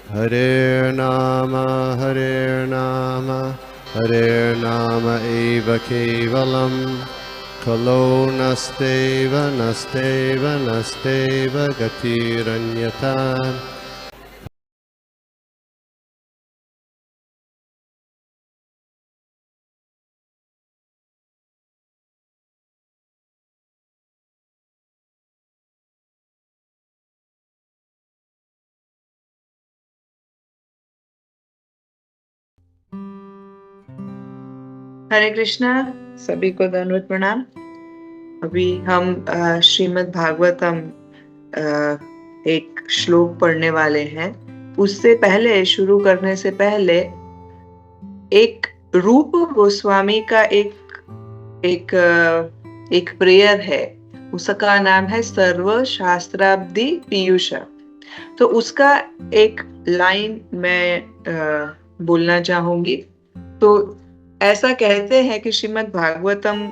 Hare Nama eva kevalam kalo nasteva gatiranyata. हरे कृष्णा, सभी को दंडवत प्रणाम। अभी हम श्रीमद् भागवतम एक श्लोक पढ़ने वाले हैं। उससे पहले, शुरू करने से पहले, एक रूप गोस्वामी का एक प्रेयर है। उसका नाम है सर्व शास्त्राब्दी पीयूष। तो उसका एक लाइन मैं बोलना चाहूंगी। तो ऐसा कहते हैं कि श्रीमद् भागवतम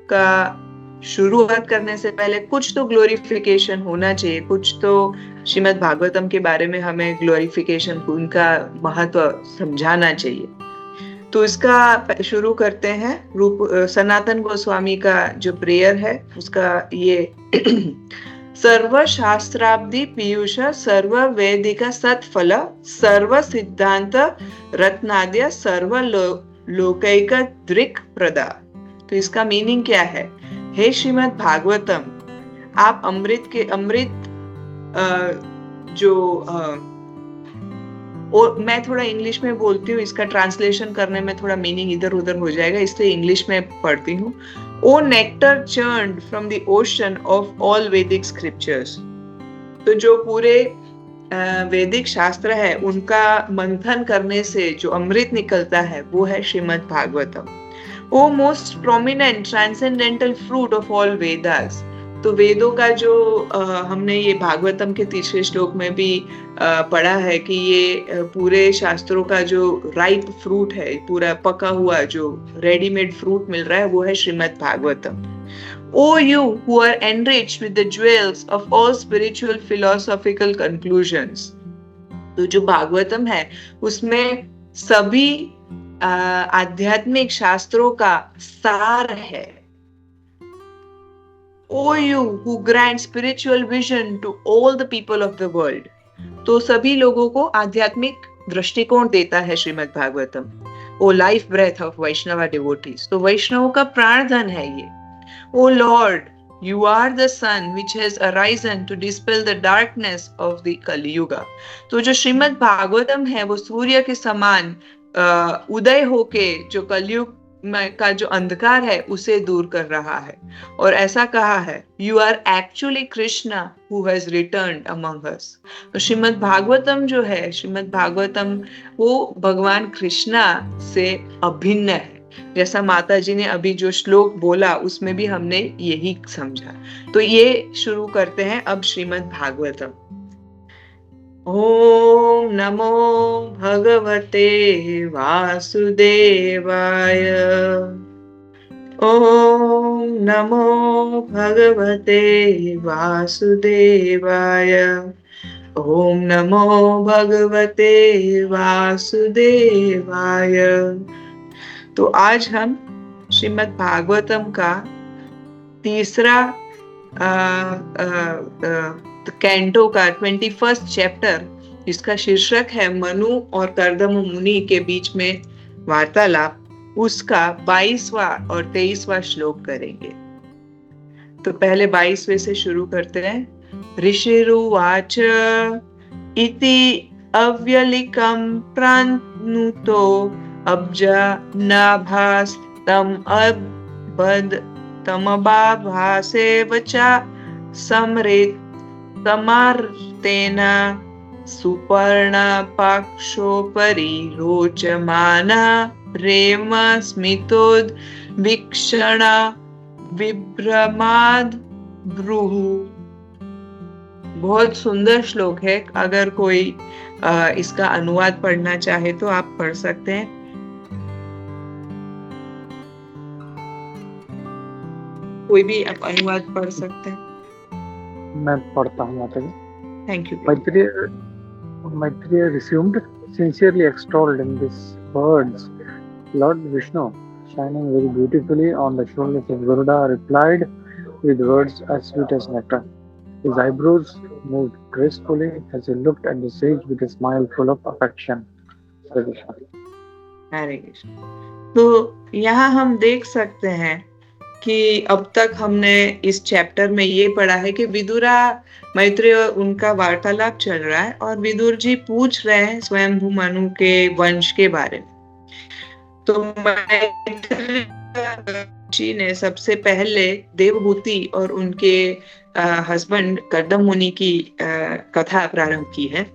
का शुरुआत करने से पहले कुछ तो ग्लोरिफिकेशन होना चाहिए, कुछ तो श्रीमद् भागवतम के बारे में हमें ग्लोरिफिकेशन, उनका महत्व समझाना चाहिए। तो इसका शुरू करते हैं। रूप सनातन गोस्वामी का जो प्रेयर है उसका ये सर्व शास्त्राब्दी पीयूष सर्व वैदिक सत्फल सर्व सिद्धांत रत्नाद्य सर्व लोकैक दृक् प्रदा। तो इसका मीनिंग क्या है? हे श्रीमद् भागवतम, आप अमृत और मैं थोड़ा इंग्लिश में बोलती हूँ, इसका ट्रांसलेशन करने में थोड़ा मीनिंग इधर उधर हो जाएगा, इसलिए इंग्लिश में पढ़ती हूँ। Oh nectar churned from the ocean of all Vedic scriptures. तो जो पूरे वैदिक शास्त्र है उनका मंथन करने से जो अमृत निकलता है वो है Shrimad Bhagavatam. Oh most prominent transcendental fruit of all Vedas. तो वेदों का जो हमने ये भागवतम के तीसरे श्लोक में भी पढ़ा है कि ये पूरे शास्त्रों का जो राइप फ्रूट है, पूरा पका हुआ जो रेडीमेड फ्रूट मिल रहा है, वो है Shrimad Bhagavatam. O you who are enriched with the jewels of all spiritual philosophical conclusions। तो जो भागवतम है उसमें सभी आध्यात्मिक शास्त्रों का सार है। O you who grant spiritual vision to all the people of the world। तो सभी लोगों को आध्यात्मिक दृष्टिकोण देता है Shrimad Bhagavatam. Oh life breath of Vaishnava devotees. तो वैष्णवों का प्राणधन है ये। O Lord, you are the sun which has arisen to dispel the darkness of the Kali Yuga। तो जो श्रीमद् भागवतम है वो सूर्य के समान उदय होके जो कलयुग का जो अंधकार है उसे दूर कर रहा है। और ऐसा कहा है, You are actually Krishna who has returned among us। तो श्रीमद् भागवतम जो है, श्रीमद् भागवतम वो भगवान कृष्णा से अभिन्न है। जैसा माता जी ने अभी जो श्लोक बोला उसमें भी हमने यही समझा। तो ये शुरू करते हैं अब श्रीमद् भागवतम। ओम नमो भगवते वासुदेवाय। ओम नमो भगवते वासुदेवाय। ओम नमो भगवते वासुदेवाय। तो आज हम श्रीमद् भागवतम का तीसरा कैंटो का 21st चैप्टर, जिसका शीर्षक है मनु और कर्दम मुनि के बीच में वार्तालाप, उसका 22वां और 23वां श्लोक करेंगे। तो पहले 22वें से शुरू करते हैं। ऋषिरुवाच इति अव्यलिकं प्रानुतो अब्जा नाभास्तम अबद तमबाभासे वचा समरेत तमार्तेन सुपर्णा पाक्षोपरि रोचमाना प्रेम स्मितोद वीक्षणा विभ्रमाद ब्रूहु। बहुत सुंदर श्लोक है। अगर कोई इसका अनुवाद पढ़ना चाहे तो आप पढ़ सकते हैं। कोई भी आप अनुवाद पढ़ सकते हैं। मैं पढ़ता हूँ माता जी। Thank you. Maitreya resumed, sincerely extolled in these words. Lord Vishnu, shining very beautifully on the shoulders of Garuda, replied with words as sweet as nectar. His eyebrows moved gracefully as he looked at the sage with a smile full of affection. Hare Krishna. हरे कृष्ण। तो यहाँ हम देख सकते हैं कि अब तक हमने इस चैप्टर में ये पढ़ा है कि विदुरा मैत्रेय और उनका वार्तालाप चल रहा है और विदुर जी पूछ रहे हैं स्वयंभू मनु के वंश के बारे में। तो मैत्रेय जी ने सबसे पहले देवहूति और उनके हस्बैंड कर्दम मुनि की कथा प्रारंभ की है।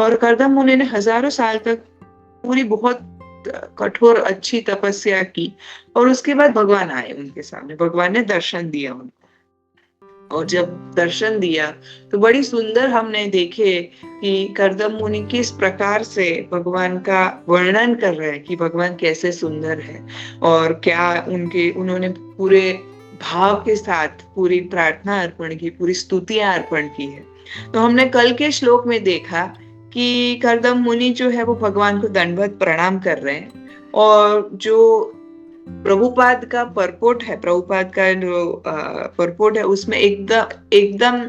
और कर्दम मुनि ने हजारों साल तक पूरी बहुत कठोर अच्छी तपस्या की और उसके बाद भगवान आए उनके सामने, भगवान ने दर्शन दिया उनको। और जब दर्शन दिया तो बड़ी सुंदर हमने देखे कि कर्दम मुनि किस प्रकार से भगवान का वर्णन कर रहे हैं कि भगवान कैसे सुंदर है और क्या उन्होंने पूरे भाव के साथ पूरी प्रार्थना अर्पण की, पूरी स्तुतियां अर्पण की है। तो हमने कल के श्लोक में देखा कि कर्दम मुनि जो है वो भगवान को दंडवत प्रणाम कर रहे हैं और जो प्रभुपाद का परपोट है, प्रभुपाद का जो परपोट है उसमें एकदम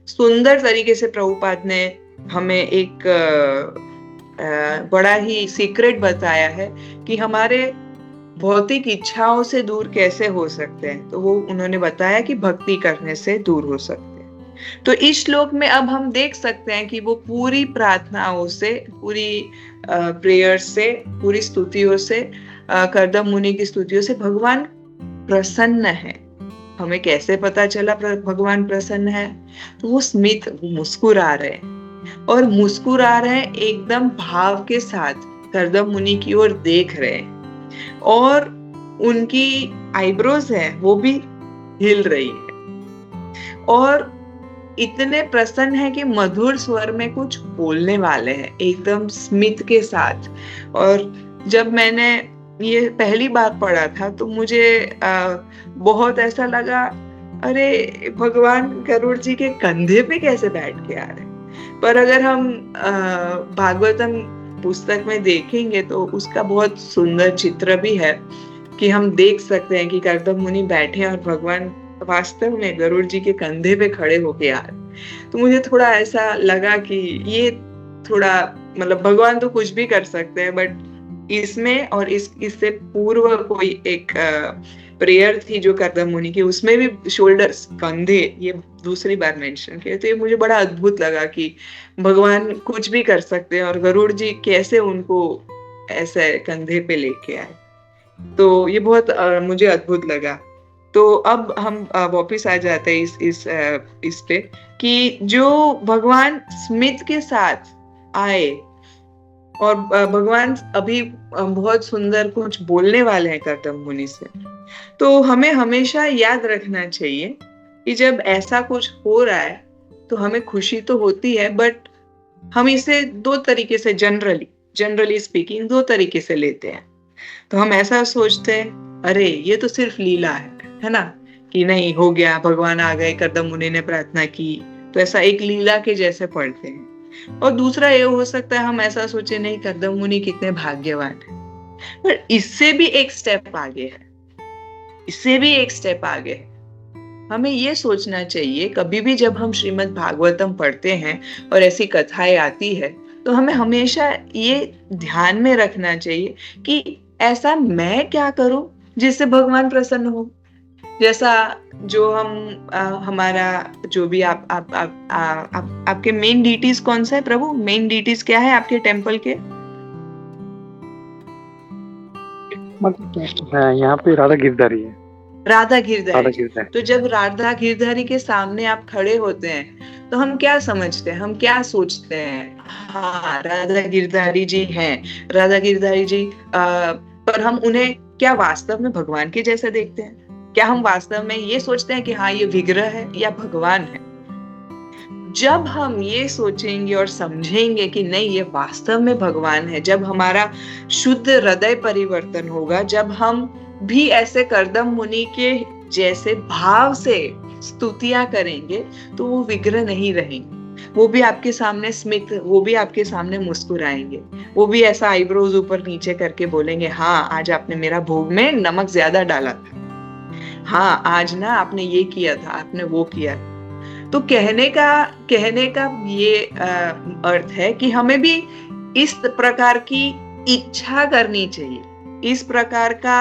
सुंदर तरीके से प्रभुपाद ने हमें एक बड़ा ही सीक्रेट बताया है कि हमारे भौतिक इच्छाओं से दूर कैसे हो सकते हैं। तो वो उन्होंने बताया कि भक्ति करने से दूर हो सकते हैं। तो इस श्लोक में अब हम देख सकते हैं कि वो पूरी प्रार्थनाओं से, पूरी प्रेयर से, पूरी स्तुतियों से, कर्दम मुनि की स्तुतियों से भगवान प्रसन्न है। हमें कैसे पता चला भगवान प्रसन्न है? तो वो मुस्कुरा रहे हैं और मुस्कुरा रहे हैं एकदम भाव के साथ, कर्दम मुनि की ओर देख रहे हैं और उनकी आईब्रोज है वो भी हिल रही है और इतने प्रसन्न है कि मधुर स्वर में कुछ बोलने वाले हैं एकदम स्मित के साथ। और जब मैंने ये पहली बार पढ़ा था तो मुझे बहुत ऐसा लगा, अरे भगवान गरुड़ जी के कंधे पे कैसे बैठ के आ रहे हैं। पर अगर हम भागवतम पुस्तक में देखेंगे तो उसका बहुत सुंदर चित्र भी है कि हम देख सकते हैं कि कर्दम मुनि बैठे और भगवान वास्तव में गरुड़ जी के कंधे पे खड़े होके आ रहे। तो मुझे थोड़ा ऐसा लगा कि ये थोड़ा मतलब भगवान तो कुछ भी कर सकते हैं, बट इसमें और इससे पूर्व कोई एक प्रेयर थी जो कर्दम मुनि की, उसमें भी शोल्डर्स, कंधे, ये दूसरी बार मेंशन किया। तो ये मुझे बड़ा अद्भुत लगा कि भगवान कुछ भी कर सकते हैं और गरुड़ जी कैसे उनको ऐसे कंधे पे लेके आए। तो ये बहुत मुझे अद्भुत लगा। तो अब हम वापिस आ जाते हैं इस पे कि जो भगवान स्मित के साथ आए और भगवान अभी बहुत सुंदर कुछ बोलने वाले हैं कर्दम मुनि से। तो हमें हमेशा याद रखना चाहिए कि जब ऐसा कुछ हो रहा है तो हमें खुशी तो होती है, बट हम इसे दो तरीके से जनरली स्पीकिंग दो तरीके से लेते हैं। तो हम ऐसा सोचते हैं, अरे ये तो सिर्फ लीला है ना, कि नहीं हो गया, भगवान आ गए, कर्दम मुनि ने प्रार्थना की, तो ऐसा एक लीला के जैसे पढ़ते हैं। और दूसरा ये हो सकता है हम ऐसा सोचे, नहीं कर्दम मुनि कितने भाग्यवान है। पर इससे भी एक स्टेप आगे है, हमें ये सोचना चाहिए कभी भी जब हम श्रीमद् भागवतम पढ़ते हैं और ऐसी कथाएं आती है तो हमें हमेशा ये ध्यान में रखना चाहिए कि ऐसा मैं क्या करूं जिससे भगवान प्रसन्न हो। जैसा जो हम हमारा जो भी आपके मेन डीटीज कौन सा है प्रभु? मेन डीटीज क्या है आपके टेम्पल के? यहाँ पे राधा गिरधारी है। राधा गिरधारी। तो जब राधा गिरधारी के सामने आप खड़े होते हैं तो हम क्या समझते हैं, हम क्या सोचते हैं? हाँ, राधा गिरधारी जी हैं, राधा गिरधारी जी। पर हम उन्हें क्या वास्तव में भगवान के जैसा देखते हैं? क्या हम वास्तव में ये सोचते हैं कि हाँ ये विग्रह है या भगवान है? जब हम ये सोचेंगे और समझेंगे कि नहीं ये वास्तव में भगवान है, जब हमारा शुद्ध हृदय परिवर्तन होगा, जब हम भी ऐसे कर्दम मुनि के जैसे भाव से स्तुतियां करेंगे तो वो विग्रह नहीं रहेंगे। वो भी आपके सामने स्मित, वो भी आपके सामने मुस्कुराएंगे, वो भी ऐसा आईब्रोज ऊपर नीचे करके बोलेंगे, हाँ आज आपने मेरा भोग में नमक ज्यादा डाला था, हाँ आज ना आपने ये किया था, आपने वो किया। तो कहने का ये अर्थ है कि हमें भी इस प्रकार की इच्छा करनी चाहिए, इस प्रकार का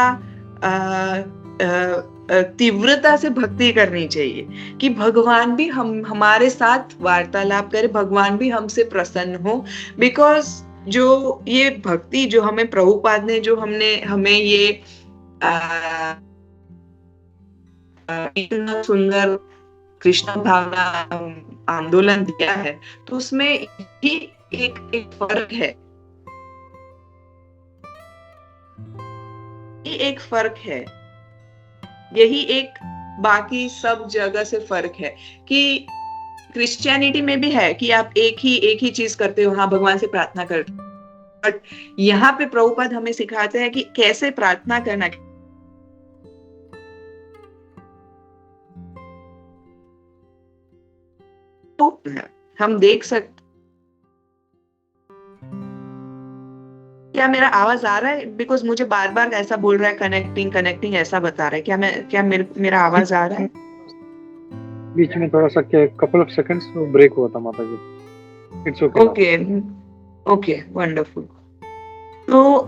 तीव्रता से भक्ति करनी चाहिए कि भगवान भी हमारे साथ वार्तालाप करे, भगवान भी हमसे प्रसन्न हो। बिकॉज जो ये भक्ति जो हमें प्रभुपाद ने जो हमें ये इतना सुंदर कृष्ण भावना आंदोलन दिया है, तो उसमें ही एक फर्क है, एक फर्क है, यही एक बाकी सब जगह से फर्क है कि क्रिश्चियनिटी में भी है कि आप एक ही चीज करते हो, हाँ भगवान से प्रार्थना करते हो, बट यहाँ पे प्रभुपाद हमें सिखाते हैं कि कैसे प्रार्थना करना। तो हम देख सकते, क्या मेरा आवाज आ रहा है? बिकॉज मुझे बार बार ऐसा बोल रहा है कनेक्टिंग ऐसा बता रहा है। क्या मेरा आवाज आ रहा है? बीच में थोड़ा सा कपल ऑफ सेकंड्स ब्रेक हुआ था माता जी। It's okay. Okay wonderful. तो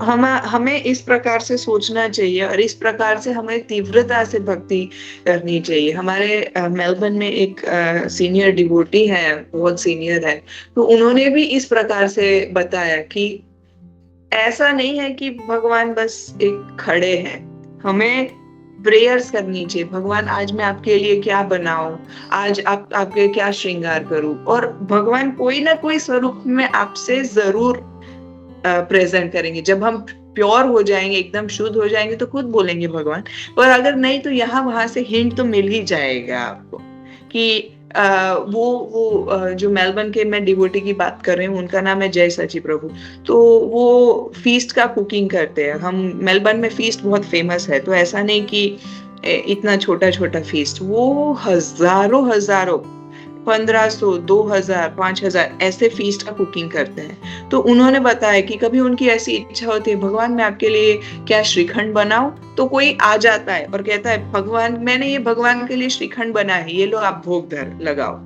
हमें इस प्रकार से सोचना चाहिए और इस प्रकार से हमें तीव्रता से भक्ति करनी चाहिए। हमारे मेलबर्न में एक सीनियर डिवोटी है, बहुत सीनियर है, तो उन्होंने भी इस प्रकार से बताया कि ऐसा नहीं है कि भगवान बस एक खड़े हैं, हमें प्रेयर्स करनी चाहिए। भगवान आज मैं आपके लिए क्या बनाऊं, आज आपके क्या श्रृंगार करूं, और भगवान कोई ना कोई स्वरूप में आपसे जरूर प्रेजेंट करेंगे। जब हम प्योर हो जाएंगे, एकदम शुद्ध हो जाएंगे, तो खुद बोलेंगे भगवान। पर अगर नहीं तो यहाँ वहां से हिंट तो मिल ही जाएगा आपको कि वो जो मेलबर्न के मैं डिवोटी की बात कर रही हूँ, उनका नाम है जय सची प्रभु। तो वो फीस्ट का कुकिंग करते हैं। हम मेलबर्न में फीस्ट बहुत फेमस है, तो ऐसा नहीं कि इतना छोटा छोटा फीस्ट, वो हजारों 1500, 2000, 5000 ऐसे फीस्ट का कुकिंग करते हैं। तो उन्होंने बताया कि कभी उनकी ऐसी इच्छा होती है, भगवान मैं आपके लिए क्या श्रीखंड बनाऊं, तो कोई आ जाता है और कहता है भगवान मैंने ये भगवान के लिए श्रीखंड बनाया है, ये लो आप भोग धर लगाओ।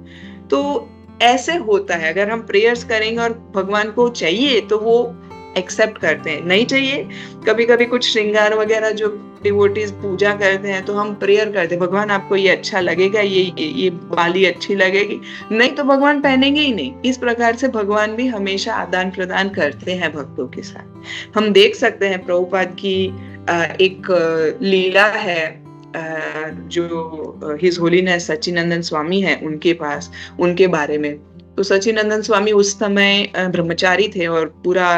तो ऐसे होता है, अगर हम प्रेयर्स करेंगे और भगवान को चाहिए तो वो एक्सेप्ट करते हैं, नहीं चाहिए कभी कभी कुछ श्रृंगार वगैरह जो डिवोटीज पूजा करते हैं, तो हम प्रेयर करते हैं भगवान आपको ये अच्छा लगेगा, ये बाली अच्छी लगेगी, नहीं तो भगवान पहनेंगे ही नहीं। इस प्रकार से भगवान भी हमेशा आदान प्रदान करते हैं भक्तों के साथ। हम देख सकते हैं प्रभुपाद की एक लीला है जो हिज होलीनेस सच्चिनंदन स्वामी है उनके पास, उनके बारे में। तो सच्चिनंदन स्वामी उस समय ब्रह्मचारी थे और पूरा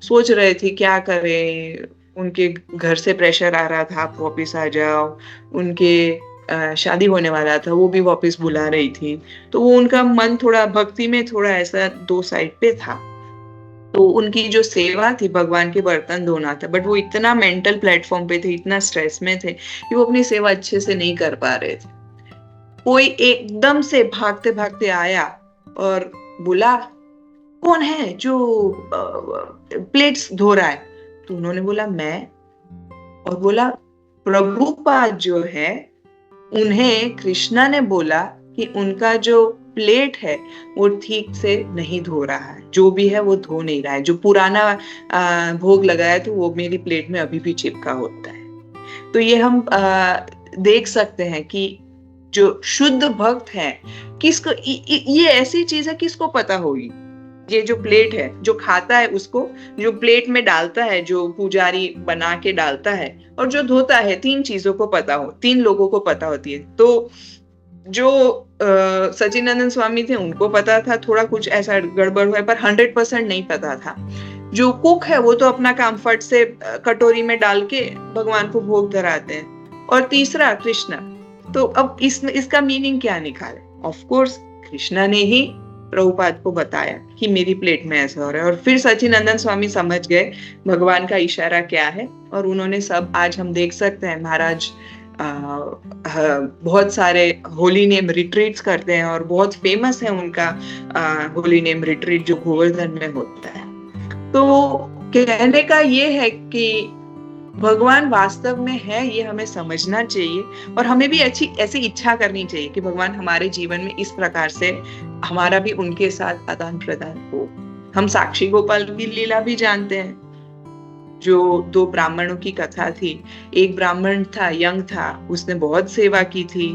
सोच रहे थे क्या करें, उनके घर से प्रेशर आ रहा था आप वापिस आ जाओ, उनके शादी होने वाला था, वो भी वापिस बुला रही थी। तो वो उनका मन थोड़ा भक्ति में थोड़ा ऐसा दो साइड पे था। तो उनकी जो सेवा थी भगवान के बर्तन धोना था, बट वो इतना मेंटल प्लेटफॉर्म पे थे, इतना स्ट्रेस में थे कि वो अपनी सेवा अच्छे से नहीं कर पा रहे थे। कोई एकदम से भागते भागते आया और बोला कौन है जो प्लेट्स धो रहा है? तो उन्होंने बोला मैं, और बोला प्रभुपाद जो है उन्हें कृष्णा ने बोला कि उनका जो प्लेट है वो ठीक से नहीं धो रहा है, जो भी है वो धो नहीं रहा है, जो पुराना भोग लगाया तो वो मेरी प्लेट में अभी भी चिपका होता है। तो ये हम देख सकते हैं कि जो शुद्ध भक्त है, किसको ये ऐसी चीज है किसको पता होगी, ये जो प्लेट है जो खाता है उसको, जो प्लेट में डालता है, जो पुजारी बना के डालता है, और जो धोता है, तीन चीजों को पता हो, तीन लोगों को पता होती है। तो जो सच्चिदानंद स्वामी थे उनको पता था थोड़ा कुछ ऐसा गड़बड़ हुआ है, पर 100% नहीं पता था। जो कुक है वो तो अपना काम फट से कटोरी में डाल के भगवान को भोग धराते हैं। और तीसरा कृष्णा। तो अब इसका मीनिंग क्या निकाले? ऑफ कोर्स कृष्णा ने ही प्रभुपाद को बताया कि मेरी प्लेट में ऐसा हो रहा है, और फिर सच्चिदानंद स्वामी समझ गए भगवान का इशारा क्या है, और उन्होंने सब, आज हम देख सकते हैं महाराज बहुत सारे होली नेम रिट्रीट्स करते हैं और बहुत फेमस है उनका होली नेम रिट्रीट जो गोवर्धन में होता है। तो कहने का ये है कि भगवान वास्तव में है, ये हमें समझना चाहिए और हमें भी ऐसी इच्छा करनी चाहिए कि भगवान हमारे जीवन में इस प्रकार से हमारा भी उनके साथ आदान प्रदान हो। हम साक्षी गोपाल की लीला भी जानते हैं, जो 2 ब्राह्मणों की कथा थी। एक ब्राह्मण था, यंग था, उसने बहुत सेवा की थी।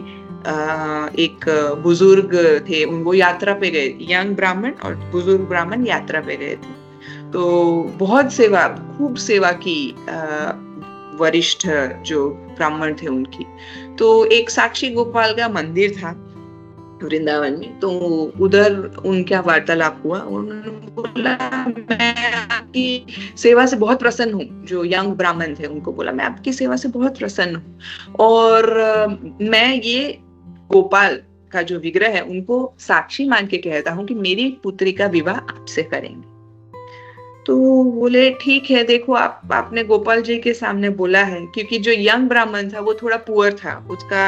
एक बुजुर्ग थे, वो यात्रा पे गए, यंग ब्राह्मण और बुजुर्ग ब्राह्मण यात्रा पे गए थे, तो बहुत सेवा, खूब सेवा की वरिष्ठ जो ब्राह्मण थे उनकी। तो एक साक्षी गोपाल का मंदिर था वृंदावन में, तो उधर उनका वार्तालाप हुआ। उन्होंने बोला मैं आपकी सेवा से बहुत प्रसन्न हूँ। जो यंग ब्राह्मण थे उनको बोला मैं आपकी सेवा से बहुत प्रसन्न हूँ और मैं ये गोपाल का जो विग्रह है उनको साक्षी मान के कहता हूँ कि मेरी पुत्री का विवाह आपसे करेंगे। तो बोले ठीक है, देखो आपने गोपाल जी के सामने बोला है, क्योंकि जो यंग ब्राह्मण था वो थोड़ा पुअर था, उसका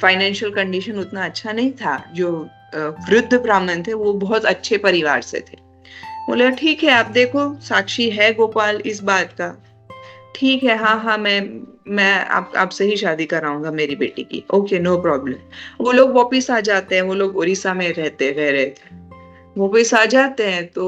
फाइनेंशियल कंडीशन उतना अच्छा नहीं था। जो वृद्ध ब्राह्मण थे वो बहुत अच्छे परिवार से थे। बोले ठीक है, आप देखो साक्षी है गोपाल इस बात का, ठीक है, हाँ मैं आपसे ही शादी कराऊंगा मेरी बेटी की, ओके नो प्रॉब्लम। वो लोग वापिस आ जाते हैं, वो लोग उड़ीसा में रह रहे थे, वापिस आ जाते हैं। तो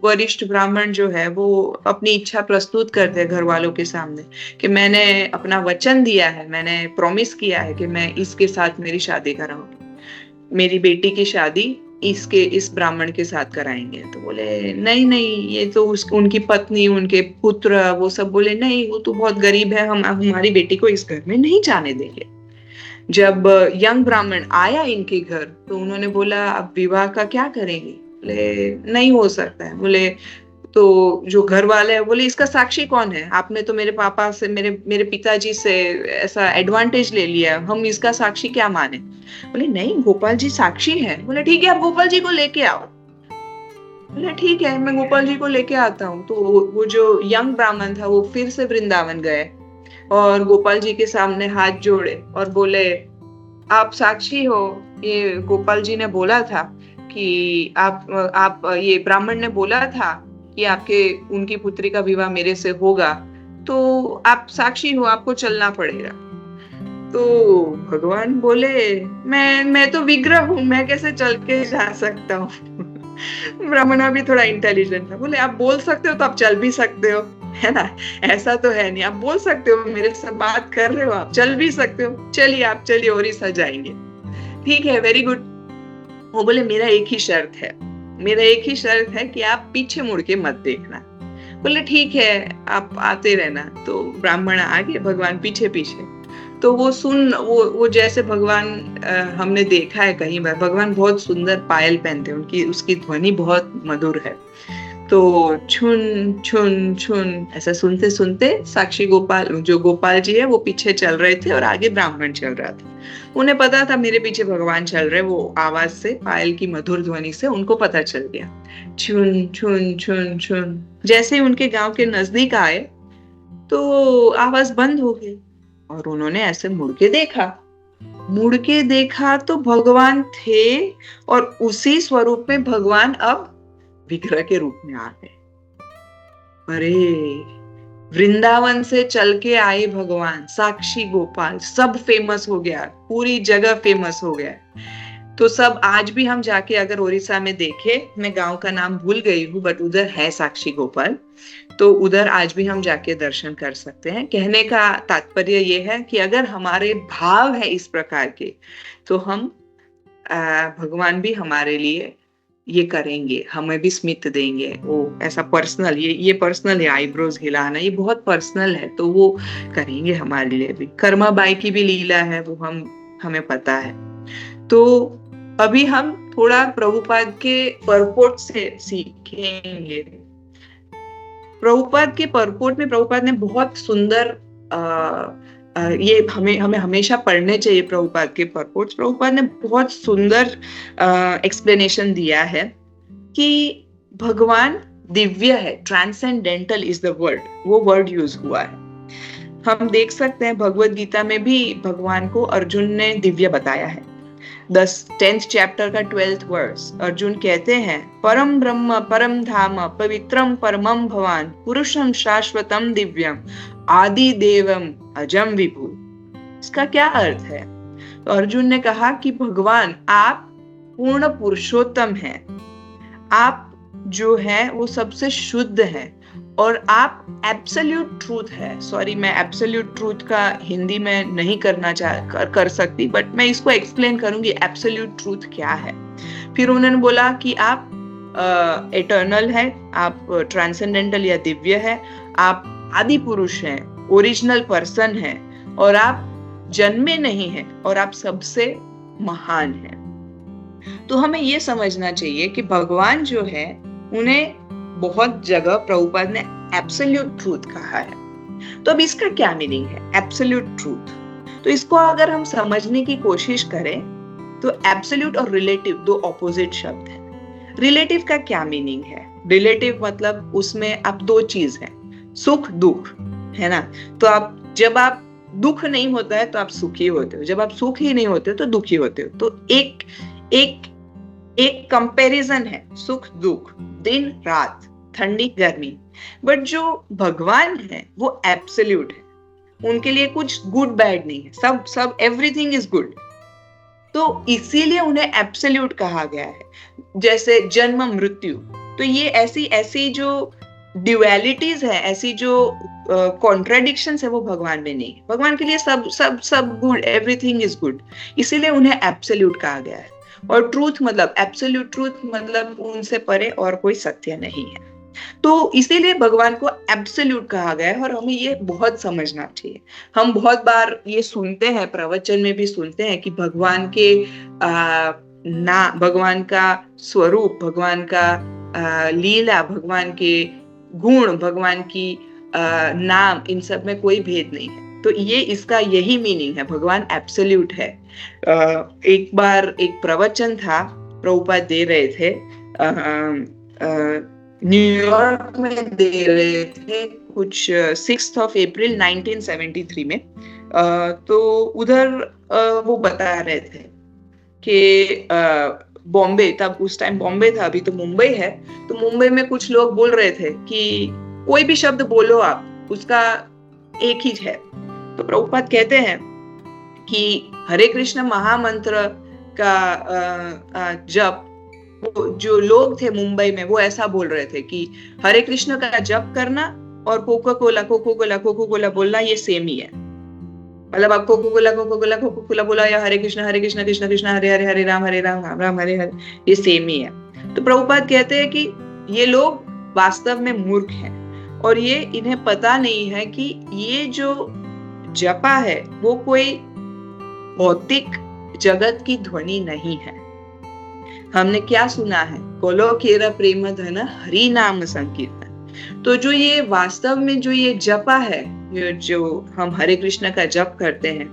वरिष्ठ ब्राह्मण जो है वो अपनी इच्छा प्रस्तुत करते हैं घर वालों के सामने कि मैंने अपना वचन दिया है, मैंने प्रॉमिस किया है कि मैं इसके साथ मेरी शादी कराऊंगी, मेरी बेटी की शादी इस ब्राह्मण के साथ कराएंगे। तो बोले नहीं, ये तो उनकी पत्नी, उनके पुत्र, वो सब बोले नहीं, वो तो बहुत गरीब है, हम हमारी बेटी को इस घर में नहीं जाने देंगे। जब यंग ब्राह्मण आया इनके घर तो उन्होंने बोला अब विवाह का क्या करेंगे? बोले नहीं हो सकता है। बोले तो जो घर वाले हैं बोले इसका साक्षी कौन है? आपने तो मेरे पापा से, मेरे पिताजी से ऐसा एडवांटेज ले लिया, हम इसका साक्षी क्या माने? बोले नहीं, गोपाल जी साक्षी है। बोले ठीक है, आप गोपाल जी को लेके आओ। बोले ठीक है, मैं गोपाल जी को लेके आता हूँ। तो वो जो यंग ब्राह्मण था वो फिर से वृंदावन गए और गोपाल जी के सामने हाथ जोड़े और बोले आप साक्षी हो, ये गोपाल जी ने बोला था कि आप ये ब्राह्मण ने बोला था कि उनकी पुत्री का विवाह मेरे से होगा, तो आप साक्षी हो, आपको चलना पड़ेगा। तो भगवान बोले मैं तो विग्रह हूँ, मैं कैसे चल के जा सकता हूँ? ब्राह्मण भी थोड़ा इंटेलिजेंट था, बोले आप बोल सकते हो तो आप चल भी सकते हो, है ना? ऐसा तो है नहीं, आप बोल सकते हो, मेरे से बात कर रहे हो, आप चल भी सकते हो, चलिए आप चलिए ओडिशा जाएंगे। ठीक है, वेरी गुड। वो बोले मेरा एक ही शर्त है कि आप पीछे मुड़ के मत देखना। बोले ठीक है, आप आते रहना। तो ब्राह्मण आगे, भगवान पीछे पीछे। तो वो जैसे भगवान हमने देखा है कई बार, भगवान बहुत सुंदर पायल पहनते हैं, उसकी ध्वनि बहुत मधुर है। तो छुन छुन छुन ऐसा सुनते सुनते साक्षी गोपाल जी है वो पीछे चल रहे थे और आगे ब्राह्मण चल रहा था। उन्हें पता था मेरे पीछे भगवान चल रहे, वो आवाज से, पायल की मधुर ध्वनि से उनको पता चल गया। छुन छुन छुन छुन। जैसे ही उनके गांव के नजदीक आए तो आवाज बंद हो गई और उन्होंने ऐसे मुड़ के देखा तो भगवान थे और उसी स्वरूप में भगवान अब विग्रह के रूप में आ गए। अरे, वृंदावन से चल के आए भगवान साक्षी गोपाल, सब फेमस हो गया, पूरी जगह फेमस हो गया। तो सब आज भी हम जाके अगर ओडिशा में देखे, मैं गांव का नाम भूल गई हूँ बट उधर है साक्षी गोपाल, तो उधर आज भी हम जाके दर्शन कर सकते हैं। कहने का तात्पर्य ये है कि अगर हमारे भाव है इस प्रकार के तो हम भगवान भी हमारे लिए ये करेंगे, हमें भी स्मित देंगे। वो ऐसा पर्सनल, ये पर्सनल है, आईब्रोज हिलाना ये बहुत पर्सनल है, तो वो करेंगे हमारे लिए भी। कर्मा बाई की भी लीला है, वो हमें पता है। तो अभी हम थोड़ा प्रभुपाद के परपोर्ट से सीखेंगे। प्रभुपाद के परपोर्ट में प्रभुपाद ने बहुत सुंदर ये हमें हमेशा पढ़ने चाहिए प्रभुपाद के परपोर्ट्स। प्रभुपाद ने बहुत सुंदर एक्सप्लेनेशन दिया है कि भगवान दिव्य है, ट्रांसेंडेंटल इज द वर्ड, वो वर्ड यूज हुआ है। हम देख सकते हैं भगवत गीता में भी भगवान को अर्जुन ने दिव्य बताया है। 10th चैप्टर का 12th वर्स, अर्जुन कहते हैं परम ब्रह्म परम धाम पवित्रम परमम भवान पुरुषम शाश्वतम दिव्यम आदि देवम अजम विभु। इसका क्या अर्थ है? तो अर्जुन ने कहा कि भगवान आप पूर्ण पुरुषोत्तम हैं, आप जो है वो सबसे शुद्ध है और आप एब्सोल्यूट ट्रूथ है। सॉरी, मैं एब्सोल्यूट ट्रूथ का हिंदी में नहीं कर सकती, बट मैं इसको एक्सप्लेन करूंगी एब्सोल्यूट ट्रूथ क्या है। फिर उन्होंने बोला कि आप एटर्नल है, आप ट्रांसेंडेंटल या दिव्य है, आप आदि पुरुष हैं, ओरिजिनल पर्सन है, और आप जन्मे नहीं हैं और आप सबसे महान हैं। तो हमें ये समझना चाहिए कि भगवान जो है उन्हें बहुत जगह प्रभुपाद ने एब्सोल्यूट ट्रूथ कहा है। तो अब इसका क्या मीनिंग है एब्सोल्यूट ट्रूथ? तो इसको अगर हम समझने की कोशिश करें तो एब्सोल्यूट और रिलेटिव दो ऑपोजिट शब्द हैं। रिलेटिव का क्या मीनिंग है? रिलेटिव मतलब उसमें अब दो चीज है, सुख दुख, है ना। तो आप जब आप दुख नहीं होता है तो आप सुखी होते हो, जब आप सुख ही नहीं होते तो दुखी होते हो। तो एक कंपैरिजन है, सुख दुख, दिन रात, ठंडी गर्मी। बट जो भगवान है वो एब्सोल्यूट है, उनके लिए कुछ गुड बैड नहीं है, सब एवरीथिंग इज गुड। तो इसीलिए उन्हें एब्सोल्यूट कहा गया है। जैसे जन्म मृत्यु, तो ये ऐसी जो ड्युअलिटीज है, ऐसी जो कॉन्ट्राडिक्शंस है वो भगवान में नहीं है। भगवान के लिए सब गुड, एवरीथिंग इज गुड, इसीलिए उन्हें एब्सोल्यूट कहा गया है। और ट्रूथ मतलब एब्सोल्यूट ट्रूथ मतलब उनसे परे और कोई सत्य नहीं है। तो इसीलिए भगवान को एब्सोल्यूट कहा गया है और हमें ये बहुत समझना चाहिए। हम बहुत बार ये सुनते हैं, प्रवचन में भी सुनते हैं कि भगवान के भगवान का स्वरूप, भगवान का लीला, भगवान के गुण, भगवान की नाम, इन सब में कोई भेद नहीं है। तो ये इसका यही मीनिंग है, भगवान एब्सोल्यूट है। एक बार एक प्रवचन था, प्रभुपाद दे रहे थे, न्यूयॉर्क में दे रहे थे कुछ 6th of April 1973 में। तो उधर वो बता रहे थे कि बॉम्बे, तब उस टाइम बॉम्बे था, अभी तो मुंबई है। तो मुंबई में कुछ लोग बोल रहे थे कि कोई भी शब्द बोलो आप, उसका एक ही है। तो प्रभुपाद कहते हैं कि हरे कृष्ण महामंत्र का जप, जो लोग थे मुंबई में वो ऐसा बोल रहे थे कि हरे कृष्ण का जप करना और कोको कोला बोलना ये सेम ही है। मतलब आप कोको कोला बोला या हरे कृष्ण कृष्ण कृष्ण हरे हरे, हरे राम राम राम हरे हरे, ये सेम ही है। तो प्रभुपाद कहते हैं कि ये लोग वास्तव में मूर्ख हैं और ये इन्हें पता नहीं है कि ये जो जपा है वो कोई भौतिक जगत की ध्वनि नहीं है। हमने क्या सुना है? गोलोकेरा प्रेम धन हरि नाम संकीर्तन। तो जो ये वास्तव में जो ये जपा है, जो हम हरे कृष्ण का जप करते हैं,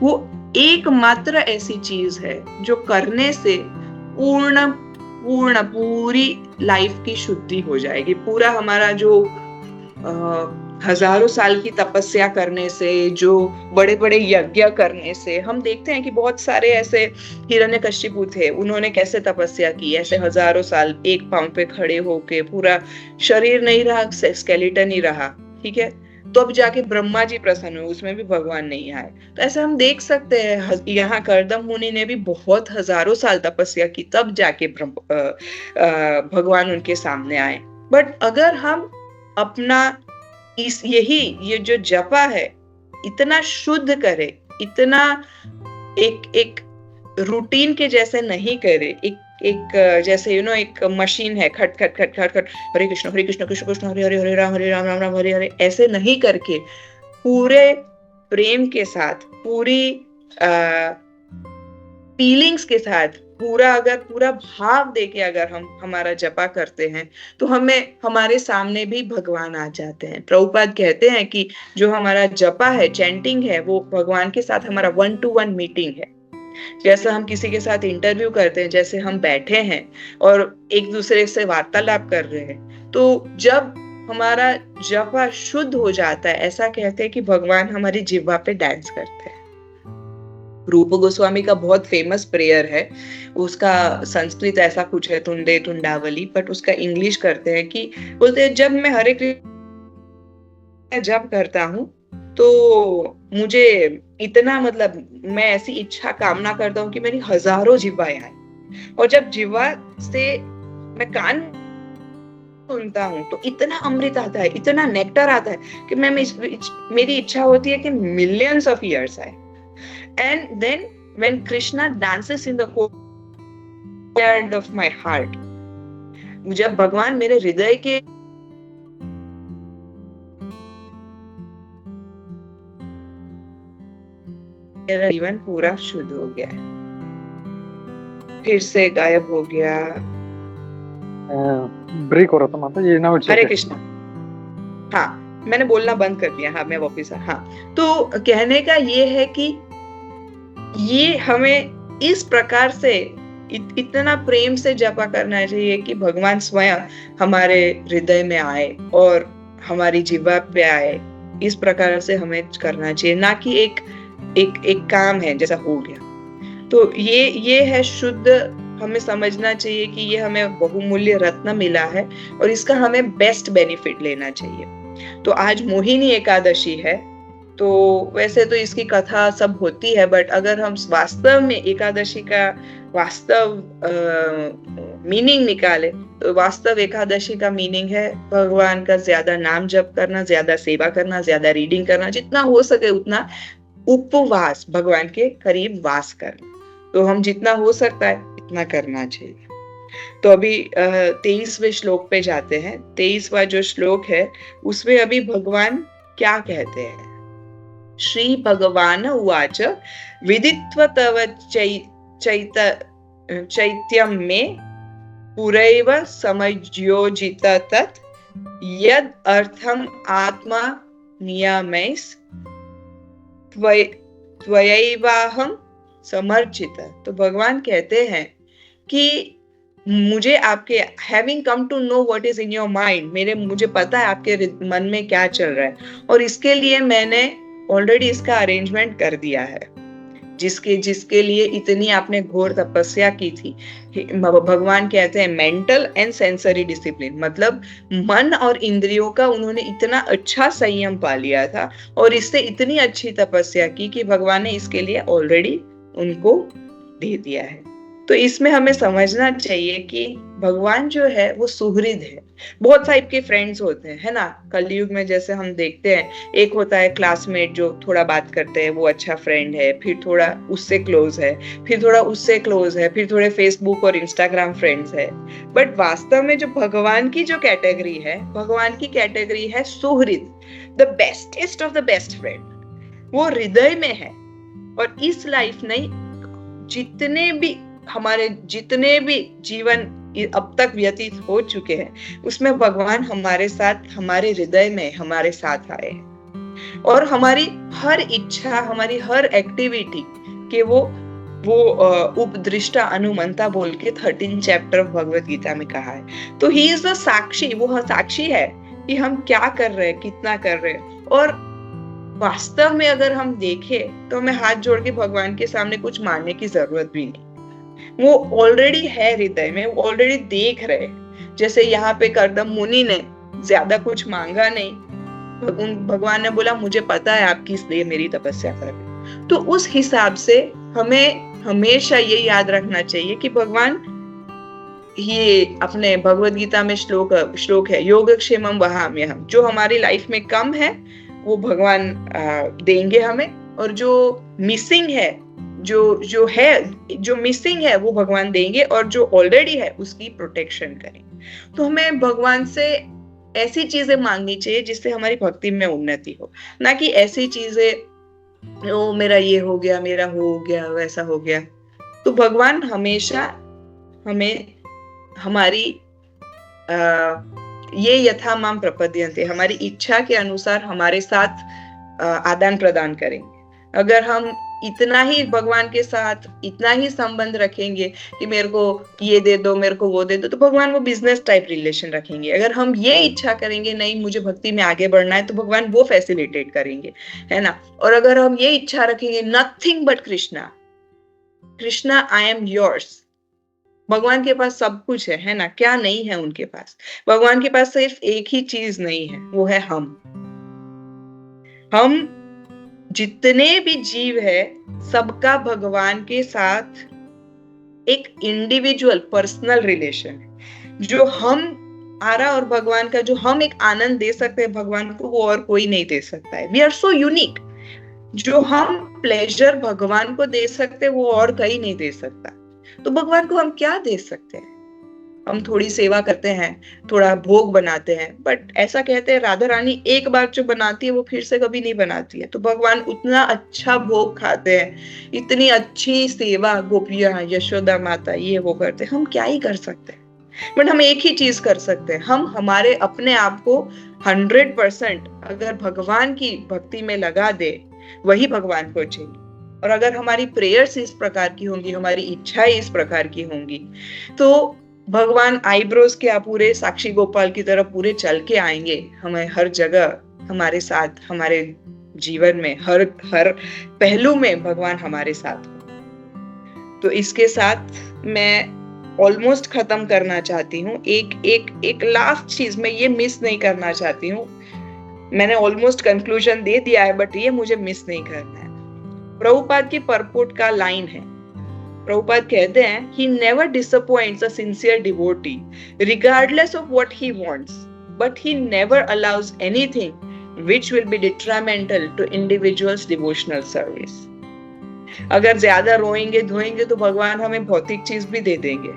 वो एकमात्र ऐसी चीज है जो करने से पूरी लाइफ की शुद्धि हो जाएगी। पूरा हमारा जो हजारों साल की तपस्या करने से, जो बड़े बड़े यज्ञ करने से, हम देखते हैं कि बहुत सारे ऐसे हिरण्यकशिपु थे, उन्होंने कैसे तपस्या की, ऐसे हजारों साल एक पांव पे खड़े होके, पूरा शरीर नहीं रहा, स्केलेटन ही रहा, ठीक है। तो अब जाके ब्रह्मा जी प्रसन्न हुए, उसमें भी भगवान नहीं आए। तो ऐसे हम देख सकते हैं, यहाँ कर्दम मुनि ने भी बहुत हजारों साल तपस्या की, तब जाके भगवान उनके सामने आए। बट अगर हम अपना ये जो जपा है इतना शुद्ध करे, इतना एक रूटीन के जैसे नहीं करे, एक जैसे एक मशीन है, खट खट खट खट खट, हरे कृष्ण कृष्ण कृष्ण हरे हरे, हरे राम राम राम हरे हरे, ऐसे नहीं करके पूरे प्रेम के साथ, पूरी फीलिंग्स के साथ, पूरा भाव देके अगर हम हमारा जपा करते हैं तो हमारे सामने भी भगवान आ जाते हैं। प्रभुपाद कहते हैं कि जो हमारा जपा है, चैंटिंग है, वो भगवान के साथ हमारा 1-to-1 मीटिंग है। जैसा हम किसी के साथ इंटरव्यू करते हैं, जैसे हम बैठे हैं और एक दूसरे से वार्तालाप कर रहे हैं, तो जब हमारा जिह्वा शुद्ध हो जाता है, ऐसा कहते हैं कि भगवान हमारी जिह्वा पे डांस करते हैं। रूप गोस्वामी का बहुत फेमस प्रेयर है, उसका संस्कृत ऐसा कुछ है, तुंडे तुंडावली, बट उसका इंग्लिश करते हैं कि बोलते हैं जब मैं हरे कृष्ण जप करता हूँ तो मुझे इतना मतलब मैं ऐसी इच्छा कामना करता हूँ कि मेरी हजारों जिह्वाएं आए, और जब जिह्वा से मैं कान सुनता हूँ तो इतना अमृत आता है, इतना नेक्टर आता है कि मेरी इच्छा होती है कि मिलियंस ऑफ ईयर्स आए। And then when Krishna dances in the courtyard of my heart, जब भगवान मेरे हृदय के मेरा जीवन पूरा शुद्ध हो गया है, फिर से गायब हो गया। ब्रेक हो रहा था माता जी, ना हरे कृष्णा। हाँ, मैंने बोलना बंद कर दिया। हाँ, मैं वापिस हाँ, तो कहने का ये है कि ये हमें इस प्रकार से इतना प्रेम से जपा करना चाहिए कि भगवान स्वयं हमारे हृदय में आए और हमारी जिह्वा पे आए। इस प्रकार से हमें करना चाहिए, ना कि एक काम है जैसा हो गया। तो ये है शुद्ध। हमें समझना चाहिए कि ये हमें बहुमूल्य रत्न मिला है और इसका हमें बेस्ट बेनिफिट लेना चाहिए। तो आज मोहिनी एकादशी है, तो वैसे तो इसकी कथा सब होती है, बट अगर हम वास्तव में एकादशी का वास्तव मीनिंग निकाले तो वास्तव एकादशी का मीनिंग है भगवान का ज्यादा नाम जप करना, ज्यादा सेवा करना, ज्यादा रीडिंग करना, जितना हो सके उतना उपवास, भगवान के करीब वास करना। तो हम जितना हो सकता है इतना करना चाहिए। तो अभी 23वें श्लोक पे जाते हैं। 23वां जो श्लोक है उसमें अभी भगवान क्या कहते हैं। श्री भगवान उवाच विदित्व तव चैत्यम में पुरैव समयोजित तत् यद अर्थम आत्मा नियमैस् त्वयैवाहं समर्चित। तो भगवान कहते हैं कि मुझे आपके having come to know what is in your mind, मुझे पता है आपके मन में क्या चल रहा है, और इसके लिए मैंने ऑलरेडी इसका अरेंजमेंट कर दिया है। जिसके लिए इतनी आपने घोर तपस्या की थी। भगवान कहते हैं मेंटल एंड सेंसरी डिसिप्लिन, मतलब मन और इंद्रियों का उन्होंने इतना अच्छा संयम पा लिया था और इससे इतनी अच्छी तपस्या की कि भगवान ने इसके लिए ऑलरेडी उनको दे दिया है। तो इसमें हमें समझना चाहिए कि भगवान जो है वो सुहृद है। बहुत टाइप के फ्रेंड्स होते हैं, है ना। कलयुग में जैसे हम देखते हैं, एक होता है क्लासमेट जो थोड़ा बात करते हैं, वो अच्छा फ्रेंड है, फिर थोड़ा उससे क्लोज है, फिर थोड़ा उससे क्लोज है, फिर थोड़े फेसबुक और इंस्टाग्राम फ्रेंड्स है। बट वास्तव में जो भगवान की जो कैटेगरी है, भगवान की कैटेगरी है सुहृद, the bestest of the best friend. वो हृदय में है। और इस लाइफ नहीं, जितने भी जीवन अब तक व्यतीत हो चुके हैं उसमें भगवान हमारे साथ, हमारे हृदय में हमारे साथ आए हैं और हमारी हर इच्छा, हमारी हर एक्टिविटी के वो उपदृष्टा अनुमंता बोल के 13 चैप्टर भगवत गीता में कहा है। तो ही इज द साक्षी, वो साक्षी है कि हम क्या कर रहे हैं, कितना कर रहे हैं। और वास्तव में अगर हम देखें तो हमें हाथ जोड़ के भगवान के सामने कुछ मांगने की जरूरत भी नहीं। वो ऑलरेडी है हृदय में, वो ऑलरेडी देख रहे। जैसे यहाँ पे कर्दम मुनि ने ज्यादा कुछ मांगा नहीं, भगवान ने बोला मुझे पता है आप किस लिए मेरी तपस्या कर रहे। तो उस हिसाब से हमें हमेशा ये याद रखना चाहिए कि भगवान, ये अपने भगवत गीता में श्लोक है, योगक्षेमम वहाम्यहम्, जो हमारी लाइफ में कम है वो भगवान देंगे हमें, और जो मिसिंग है, जो मिसिंग है वो भगवान देंगे, और जो ऑलरेडी है उसकी प्रोटेक्शन करेंगे। तो हमें भगवान से ऐसी चीजें मांगनी चाहिए जिससे हमारी भक्ति में उन्नति हो, ना कि ऐसी चीजें ओ मेरा ये हो गया, मेरा हो गया, वैसा हो गया। तो भगवान हमेशा हमें हमारी ये यथा माम प्रपद्यन्ते, हमारी इच्छा के अनुसार हमारे साथ आदान प्रदान करेंगे। अगर हम इतना ही भगवान के साथ इतना ही संबंध रखेंगे कि मेरे को ये दे दो, मेरे को वो दे दो, तो भगवान वो बिजनेस टाइप रिलेशन रखेंगे। अगर हम ये इच्छा करेंगे नहीं मुझे भक्ति में आगे बढ़ना है, तो भगवान वो फैसिलिटेट करेंगे, है ना। और अगर हम ये इच्छा रखेंगे nothing but Krishna, Krishna I am yours, भगवान के पास सब कुछ है ना, क्या नहीं है उनके पास। भगवान के पास सिर्फ एक ही चीज नहीं है, वो है हम जितने भी जीव है सबका भगवान के साथ एक इंडिविजुअल पर्सनल रिलेशन है। जो हम आरा और भगवान का जो हम एक आनंद दे सकते हैं भगवान को, वो और कोई नहीं दे सकता है। We are so unique. जो हम प्लेजर भगवान को दे सकते हैं वो और कहीं नहीं दे सकता। तो भगवान को हम क्या दे सकते हैं? हम थोड़ी सेवा करते हैं, थोड़ा भोग बनाते हैं, बट ऐसा कहते हैं राधा रानी एक बार जो बनाती है वो फिर से कभी नहीं बनाती है। तो भगवान उतना अच्छा भोग खाते हैं, इतनी अच्छी सेवा, गोपियां, यशोदा माता, ये वो करते हैं, हम क्या ही कर सकते हैं। बट हम एक ही चीज कर सकते हैं, हम हमारे अपने आप को 100% अगर भगवान की भक्ति में लगा दे, वही भगवान को चाहिए। और अगर हमारी प्रेयर्स इस प्रकार की होंगी, हमारी इच्छाएं इस प्रकार की होंगी, तो भगवान आईब्रोज के पूरे साक्षी गोपाल की तरह पूरे चल के आएंगे हमें हर जगह, हमारे साथ, हमारे जीवन में हर पहलू में भगवान हमारे साथ हो। तो इसके साथ मैं ऑलमोस्ट खत्म करना चाहती हूँ। एक लास्ट चीज मैं ये मिस नहीं करना चाहती हूँ। मैंने ऑलमोस्ट कंक्लूजन दे दिया है, बट ये मुझे मिस नहीं करना है। प्रभुपाद की परपोट का लाइन है, प्रभुपाद कहते हैं, he never disappoints a sincere devotee regardless of what he wants, but he never allows anything which will be detrimental to individual's devotional service. अगर ज्यादा रोएंगे धोएंगे तो भगवान हमें भौतिक चीज भी दे देंगे,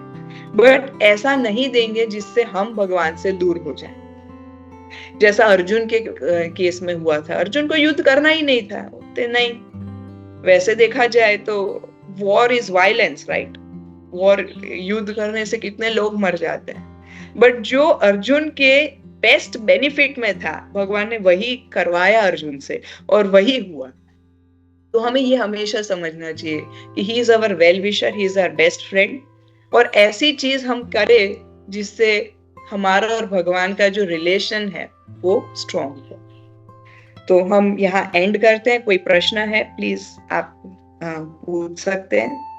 बट ऐसा नहीं देंगे जिससे हम भगवान से दूर हो जाएं। जैसा अर्जुन के केस में हुआ था, अर्जुन को युद्ध करना ही नहीं था, नहीं। वैसे देखा जाए तो war is violence, right? War, युद्ध करने से कितने लोग मर जाते हैं, बट जो अर्जुन के बेस्ट बेनिफिट में था, भगवान ने वही करवाया अर्जुन से, और वही हुआ। तो हमें ये हमेशा समझना चाहिए कि he is our well wisher, he is our best friend, और ऐसी चीज हम करें जिससे हमारा और भगवान का जो रिलेशन है वो स्ट्रॉन्ग हो। तो हम यहाँ एंड करते हैं। कोई प्रश्न है प्लीज आप पूछ सकते हैं।